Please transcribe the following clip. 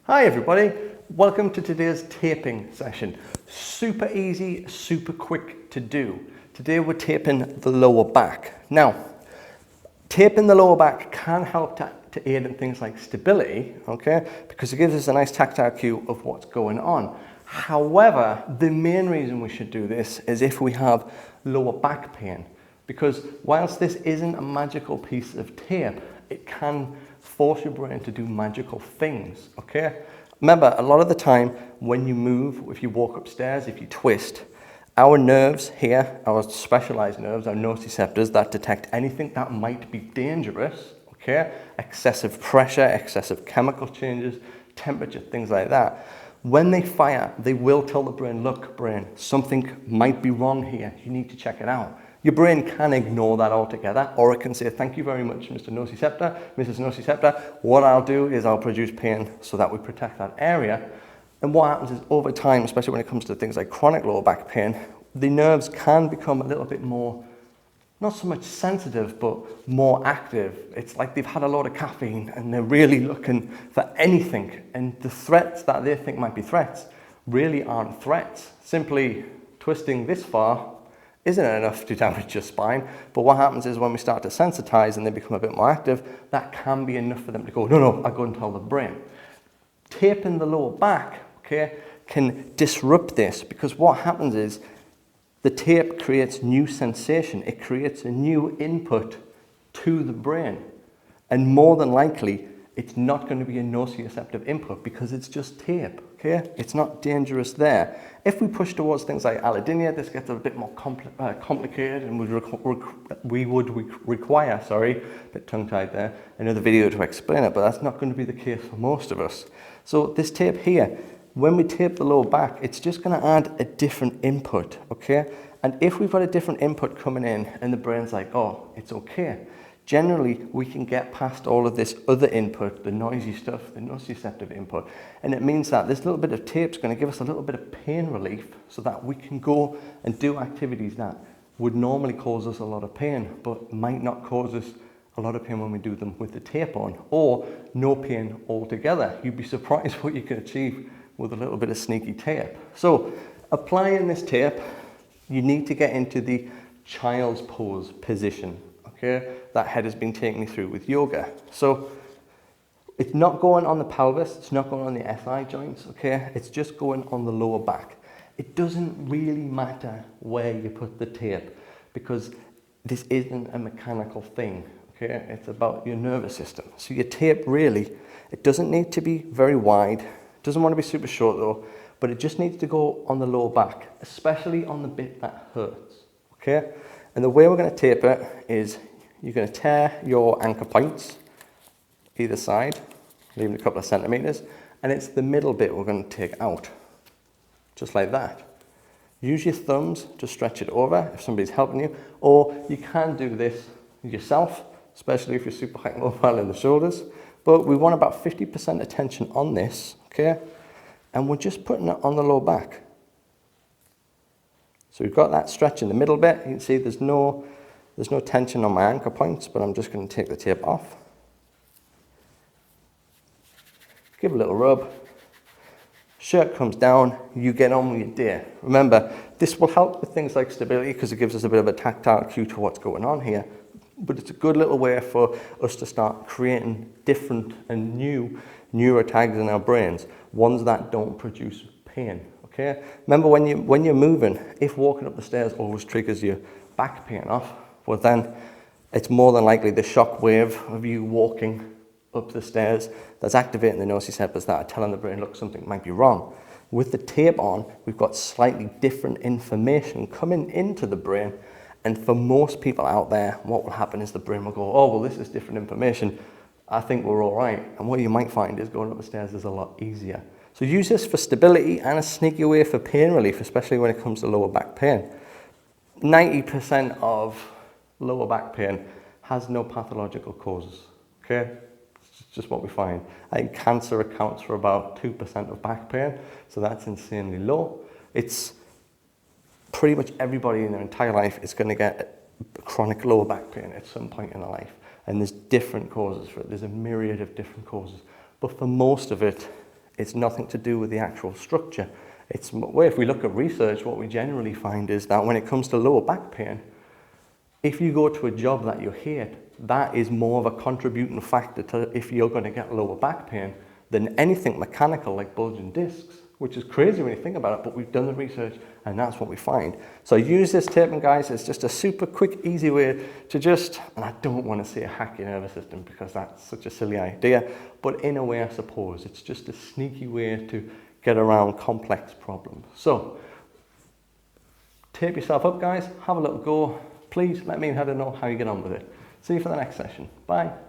Hi everybody, welcome to today's taping session. Super easy, super quick to do. Today we're taping the lower back. Now, taping the lower back can help to aid in things like stability, okay, because it gives us a nice tactile cue of what's going on. However, the main reason we should do this is if we have lower back pain, because whilst this isn't a magical piece of tape, it can force your brain to do magical things, okay? Remember, a lot of the time when you move, if you walk upstairs, if you twist, our nerves here, our specialized nerves, our nociceptors that detect anything that might be dangerous, okay? Excessive pressure, excessive chemical changes, temperature, things like that. When they fire, they will tell the brain, look, brain, something might be wrong here. You need to check it out. Your brain can ignore that altogether, or it can say, thank you very much, Mr. Nociceptor, Mrs. Nociceptor. What I'll do is I'll produce pain so that we protect that area. And what happens is over time, especially when it comes to things like chronic lower back pain, the nerves can become a little bit more, not so much sensitive, but more active. It's like they've had a lot of caffeine and they're really looking for anything. And the threats that they think might be threats really aren't threats. Simply twisting this far isn't enough to damage your spine, but what happens is when we start to sensitize and they become a bit more active, that can be enough for them to go, no, I'll go and tell the brain. Taping the lower back, okay, can disrupt this, because what happens is the tape creates new sensation. It creates a new input to the brain, and more than likely, it's not going to be a nociceptive input because it's just tape, okay? It's not dangerous there. If we push towards things like allodynia, this gets a bit more complicated, and we would require, a bit tongue-tied there, another video to explain it, but that's not going to be the case for most of us. So this tape here, when we tape the lower back, it's just going to add a different input, okay? And if we've got a different input coming in and the brain's like, oh, it's okay, generally, we can get past all of this other input, the noisy stuff, the nociceptive input, and it means that this little bit of tape is going to give us a little bit of pain relief so that we can go and do activities that would normally cause us a lot of pain, but might not cause us a lot of pain when we do them with the tape on, or no pain altogether. You'd be surprised what you can achieve with a little bit of sneaky tape. So, applying this tape, you need to get into the child's pose position. Okay, that Head has been taking me through with yoga. So it's not going on the pelvis, it's not going on the SI joints, okay? It's just going on the lower back. It doesn't really matter where you put the tape because this isn't a mechanical thing, okay? It's about your nervous system. So your tape really, it doesn't need to be very wide, it doesn't want to be super short though, but it just needs to go on the lower back, especially on the bit that hurts, okay? And the way we're going to tape it is you're going to tear your anchor points either side, leaving a couple of centimeters, and it's the middle bit we're going to take out, just like that. Use your thumbs to stretch it over if somebody's helping you, or you can do this yourself, especially if you're super hypermobile in the shoulders. But we want about 50% attention on this, okay? And we're just putting it on the lower back. So we've got that stretch in the middle bit. You can see there's no tension on my anchor points, but I'm just going to take the tape off. Give a little rub. Shirt comes down, you get on with your day. Remember, this will help with things like stability because it gives us a bit of a tactile cue to what's going on here. But it's a good little way for us to start creating different and new neurotags in our brains, ones that don't produce pain. Okay? Remember when you're moving, if walking up the stairs always triggers your back pain off, well then it's more than likely the shock wave of you walking up the stairs that's activating the nociceptors that are telling the brain, look, something might be wrong. With the tape on, we've got slightly different information coming into the brain, and for most people out there, what will happen is the brain will go, oh, well, this is different information. I think we're all right. And what you might find is going up the stairs is a lot easier. So use this for stability and a sneaky way for pain relief, especially when it comes to lower back pain. 90% of lower back pain has no pathological causes, okay? It's just what we find. I think cancer accounts for about 2% of back pain, so that's insanely low. It's pretty much everybody in their entire life is going to get chronic lower back pain at some point in their life, and there's different causes for it. There's a myriad of different causes, but for most of it, It's nothing to do with the actual structure. It's, well, if we look at research, what we generally find is that when it comes to lower back pain, if you go to a job that you hate, that is more of a contributing factor to if you're going to get lower back pain than anything mechanical like bulging discs, which is crazy when you think about it, but we've done the research and that's what we find. So use this taping, guys. It's just a super quick, easy way to just, and I don't want to say hack your nervous system because that's such a silly idea, but in a way, I suppose, it's just a sneaky way to get around complex problems. So tape yourself up, guys. Have a little go. Please let me know how you get on with it. See you for the next session. Bye.